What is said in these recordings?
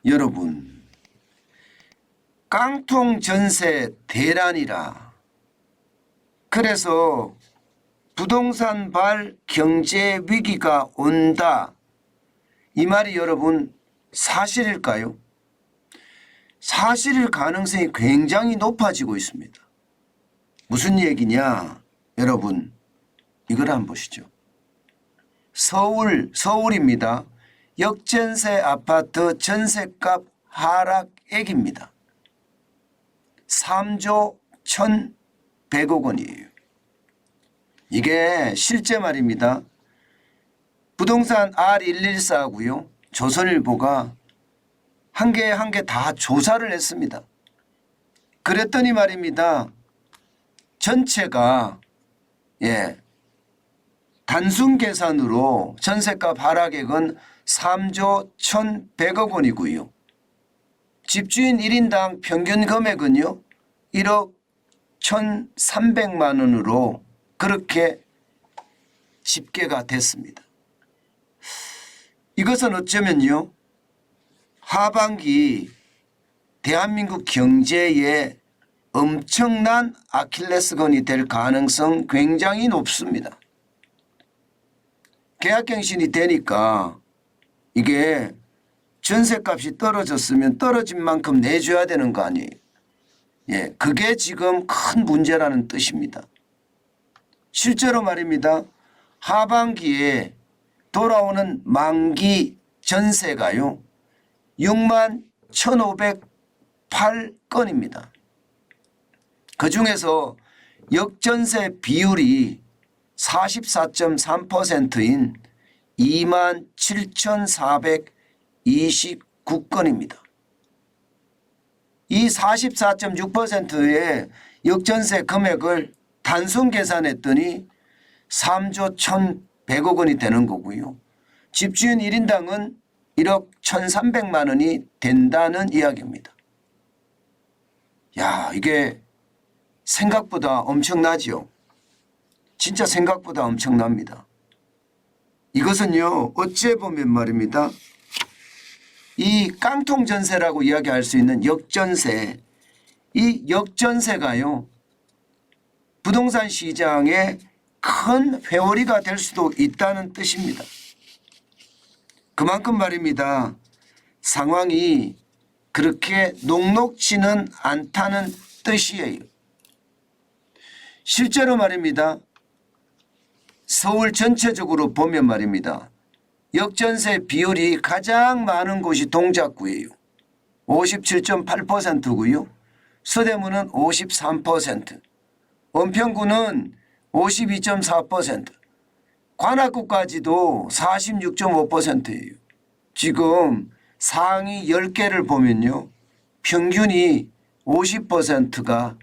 여러분, 깡통 전세 대란이라. 그래서 부동산발 경제 위기가 온다. 이 말이 여러분 사실일까요? 사실일 가능성이 굉장히 높아지고 있습니다. 무슨 얘기냐? 여러분, 이걸 한번 보시죠. 서울입니다. 역전세 아파트 전세값 하락액입니다. 3조 1,100억 원이에요. 이게 실제 말입니다. 부동산 R114하고요. 조선일보가 한 개 한 개 다 조사를 했습니다. 그랬더니 말입니다. 전체가 단순 계산으로 전세값 하락액은 3조 1,100억 원이고요. 집주인 1인당 평균 금액은요. 1억 1,300만 원으로 그렇게 집계가 됐습니다. 이것은 어쩌면요. 하반기 대한민국 경제에 엄청난 아킬레스건이 될 가능성 굉장히 높습니다. 계약갱신이 되니까 이게 전세값이 떨어졌으면 떨어진 만큼 내줘야 되는 거 아니에요. 그게 지금 큰 문제라는 뜻입니다. 실제로 말입니다. 하반기에 돌아오는 만기 전세가요. 6만 1,508건입니다. 그중에서 역전세 비율이 44.3%인 2만 7,429건입니다. 이 44.6%의 역전세 금액을 단순 계산했더니 3조 1,100억 원이 되는 거고요. 집주인 1인당은 1억 1,300만 원이 된다는 이야기입니다. 야, 이게 생각보다 엄청나죠. 진짜 생각보다 엄청납니다. 이것은요. 어찌 보면 말입니다. 이 깡통 전세라고 이야기할 수 있는 역전세, 이 역전세가요. 부동산 시장에 큰 회오리가 될 수도 있다는 뜻입니다. 그만큼 말입니다. 상황이 그렇게 녹록지는 않다는 뜻이에요. 실제로 말입니다. 서울 전체적으로 보면 말입니다. 역전세 비율이 가장 많은 곳이 동작구예요. 57.8%고요. 서대문은 53%, 은평구는 52.4%, 관악구까지도 46.5%예요. 지금 상위 10개를 보면요. 평균이 50%가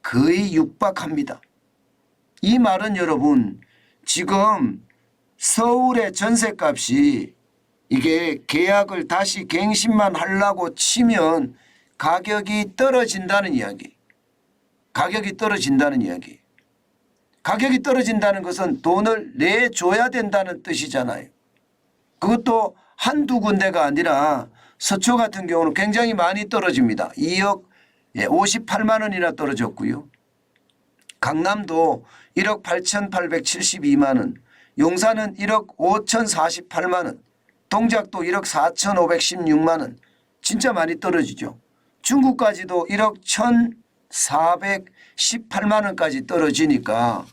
거의 육박합니다. 이 말은 여러분 지금 서울의 전세값이 이게 계약을 다시 갱신만 하려고 치면 가격이 떨어진다는 이야기. 가격이 떨어진다는 이야기. 가격이 떨어진다는 것은 돈을 내줘야 된다는 뜻이잖아요. 그것도 한두 군데가 아니라 서초 같은 경우는 굉장히 많이 떨어집니다. 2억 58만 원이나 떨어졌고요. 강남도 1억 8,872만 원, 용산은 1억 5,048만 원, 동작도 1억 4,516만 원, 진짜 많이 떨어지죠. 중구까지도 1억 1,418만 원까지 떨어지니까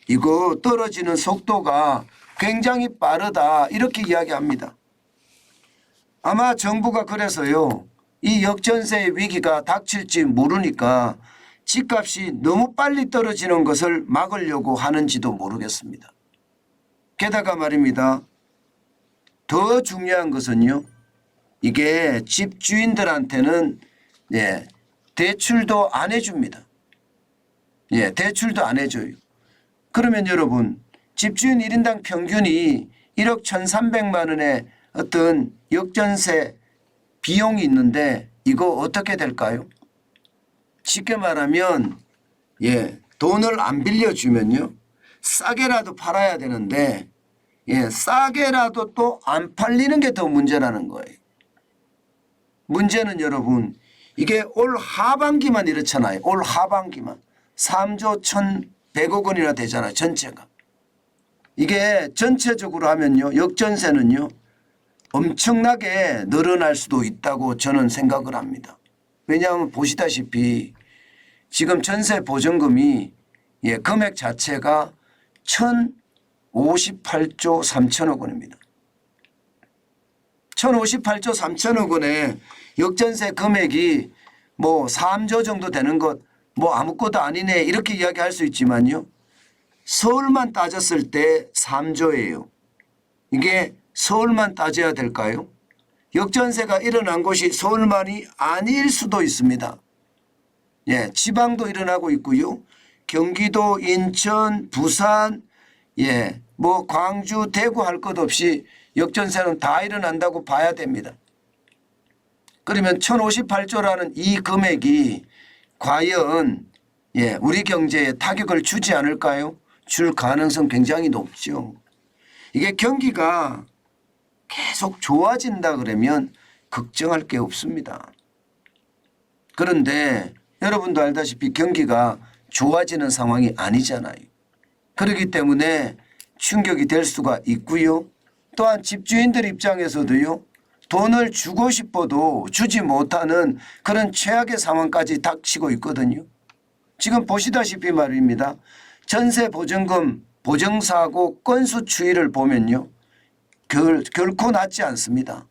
이거 떨어지는 속도가 굉장히 빠르다 이렇게 이야기합니다. 아마 정부가 그래서요. 이 역전세의 위기가 닥칠지 모르니까 집값이 너무 빨리 떨어지는 것을 막으려고 하는지도 모르겠습니다. 게다가 말입니다. 더 중요한 것은요. 이게 집주인들한테는 대출도 안 해줍니다. 대출도 안 해줘요. 그러면 여러분 집주인 1인당 평균이 1억 1,300만 원의 어떤 역전세 비용이 있는데 이거 어떻게 될까요? 쉽게 말하면 돈을 안 빌려주면요. 싸게라도 팔아야 되는데 싸게라도 또 안 팔리는 게 더 문제라는 거예요. 문제는 여러분 이게 올 하반기만 이렇잖아요. 올 하반기만 3조 1,100억 원이나 되잖아요. 전체가. 이게 전체적으로 하면요. 역전세는요. 엄청나게 늘어날 수도 있다고 저는 생각을 합니다. 왜냐하면 보시다시피 지금 전세 보증금이 금액 자체가 1,058조 3천억 원입니다. 1,058조 3천억 원의 역전세 금액이 뭐 3조 정도 되는 것 뭐 아무것도 아니네 이렇게 이야기할 수 있지만요. 서울만 따졌을 때 3조예요. 이게 서울만 따져야 될까요? 역전세가 일어난 곳이 서울만이 아닐 수도 있습니다. 예, 지방도 일어나고 있고요. 경기도, 인천, 부산, 예, 뭐 광주, 대구 할 것 없이 역전세는 다 일어난다고 봐야 됩니다. 그러면 1,058조라는 이 금액이 과연 예, 우리 경제에 타격을 주지 않을까요? 줄 가능성 굉장히 높죠. 이게 경기가 계속 좋아진다 그러면 걱정할 게 없습니다. 그런데 여러분도 알다시피 경기가 좋아지는 상황이 아니잖아요. 그렇기 때문에 충격이 될 수가 있고요. 또한 집주인들 입장에서도요. 돈을 주고 싶어도 주지 못하는 그런 최악의 상황까지 닥치고 있거든요. 지금 보시다시피 말입니다. 전세 보증금 보정사고 건수 추이를 보면요. 결코 낮지 않습니다.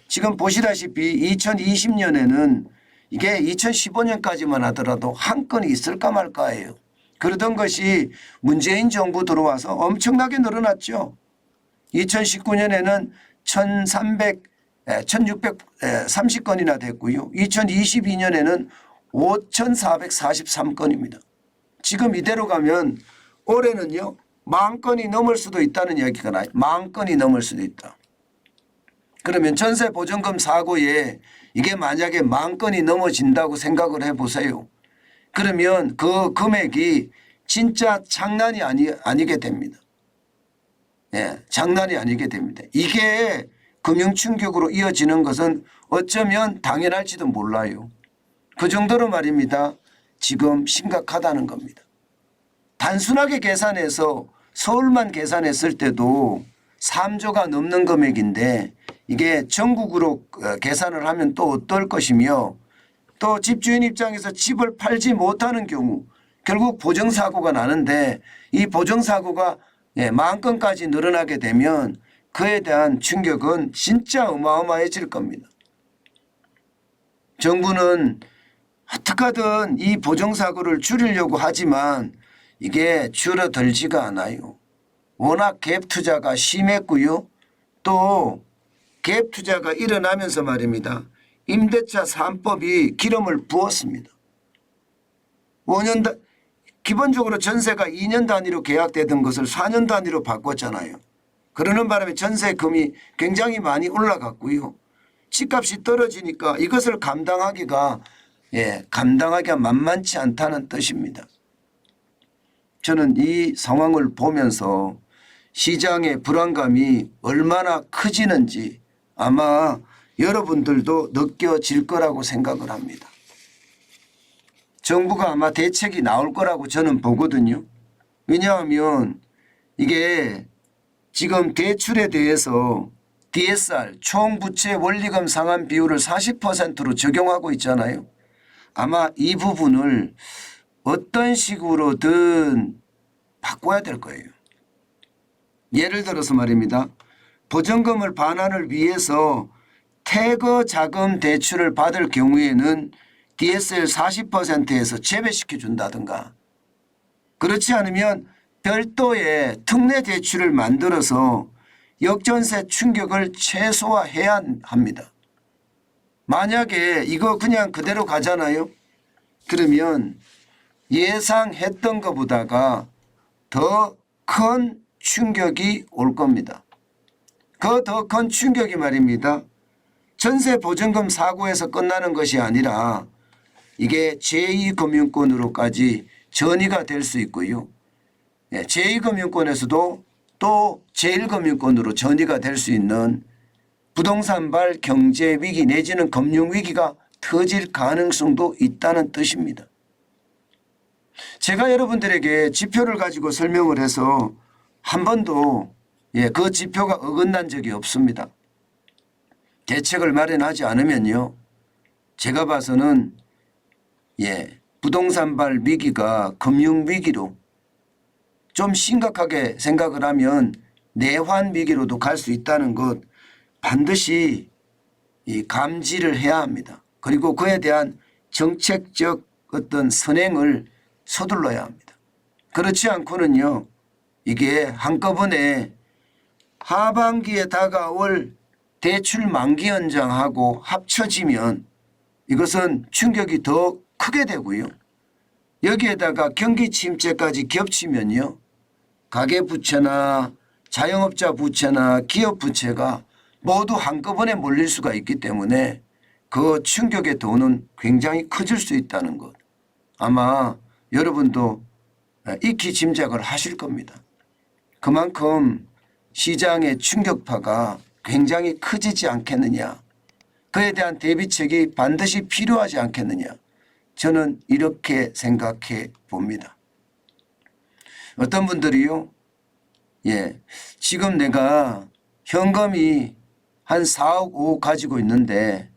지금 보시다시피 2020년에는 이게 2015년까지만 하더라도 한 건이 있을까 말까예요. 그러던 것이 문재인 정부 들어와서 엄청나게 늘어났죠. 2019년에는 1,630건이나 됐고요. 2022년에는 5,443건입니다. 지금 이대로 가면 올해는요. 10,000건이 넘을 수도 있다는 이야기가 나요. 10,000건이 넘을 수도 있다. 그러면 전세 보증금 사고에 이게 만약에 10,000건이 넘어진다고 생각을 해보세요. 그러면 그 금액이 진짜 장난이 아니게 됩니다. 예, 장난이 아니게 됩니다. 이게 금융 충격으로 이어지는 것은 어쩌면 당연할지도 몰라요. 그 정도로 말입니다. 지금 심각하다는 겁니다. 단순하게 계산해서 서울만 계산했을 때도 3조가 넘는 금액인데 이게 전국으로 계산을 하면 또 어떨 것이며 또 집주인 입장에서 집을 팔지 못하는 경우 결국 보정사고가 나는데 이 보정사고가 10,000건까지 늘어나게 되면 그에 대한 충격은 진짜 어마어마해질 겁니다. 정부는 어떻게든 이 보정사고를 줄이려고 하지만 이게 줄어들지가 않아요. 워낙 갭 투자가 심했고요. 또 갭 투자가 일어나면서 말입니다. 임대차 3법이 기름을 부었습니다. 5년 기본적으로 전세가 2년 단위로 계약되던 것을 4년 단위로 바꿨잖아요. 그러는 바람에 전세금이 굉장히 많이 올라갔고요. 집값이 떨어지니까 이것을 감당하기가 만만치 않다는 뜻입니다. 저는 이 상황을 보면서 시장의 불안감이 얼마나 커지는지 아마 여러분들도 느껴질 거라고 생각을 합니다. 정부가 아마 대책이 나올 거라고 저는 보거든요. 왜냐하면 이게 지금 대출에 대해서 DSR 총부채 원리금 상환 비율을 40%로 적용하고 있잖아요. 아마 이 부분을 어떤 식으로든 바꿔야 될 거예요. 예를 들어서 말입니다. 보증금을 반환을 위해서 태거 자금 대출을 받을 경우에는 DSR 40%에서 제외시켜 준다든가 그렇지 않으면 별도의 특례 대출을 만들어서 역전세 충격을 최소화해야 합니다. 만약에 이거 그냥 그대로 가잖아요. 그러면 예상했던 것보다가 더 큰 충격이 올 겁니다. 그 더 큰 충격이 말입니다. 전세 보증금 사고에서 끝나는 것이 아니라 이게 제2금융권으로까지 전이가 될 수 있고요. 제2금융권에서도 또 제1금융권으로 전이가 될 수 있는 부동산발 경제 위기 내지는 금융 위기가 터질 가능성도 있다는 뜻입니다. 제가 여러분들에게 지표를 가지고 설명을 해서 한 번도 그 지표가 어긋난 적이 없습니다. 대책을 마련하지 않으면요, 제가 봐서는 부동산발 위기가 금융 위기로 좀 심각하게 생각을 하면 내환 위기로도 갈 수 있다는 것 반드시 감지를 해야 합니다. 그리고 그에 대한 정책적 어떤 선행을 서둘러야 합니다. 그렇지 않고는요, 이게 한꺼번에 하반기에 다가올 대출 만기 연장하고 합쳐지면 이것은 충격이 더 크게 되고요. 여기에다가 경기 침체까지 겹치면요, 가계부채나 자영업자 부채나 기업 부채가 모두 한꺼번에 몰릴 수가 있기 때문에 그 충격의 도는 굉장히 커질 수 있다는 것, 아마 여러분도 익히 짐작을 하실 겁니다. 그만큼 시장의 충격파가 굉장히 커지지 않겠느냐, 그에 대한 대비책이 반드시 필요하지 않겠느냐, 저는 이렇게 생각해 봅니다. 어떤 분들이요, 지금 내가 현금이 한 4억 5억 가지고 있는데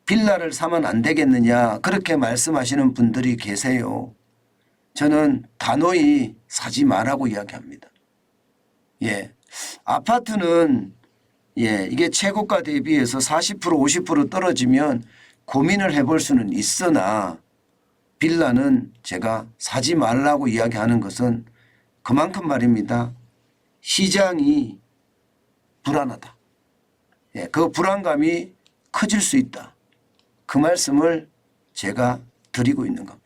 빌라를 사면 안 되겠느냐, 그렇게 말씀하시는 분들이 계세요. 저는 단호히 사지 말라고 이야기합니다. 아파트는 이게 최고가 대비해서 40% 50% 떨어지면 고민을 해볼 수는 있으나 빌라는 제가 사지 말라고 이야기하는 것은 그만큼 말입니다. 시장이 불안하다. 그 불안감이 커질 수 있다. 그 말씀을 제가 드리고 있는 겁니다.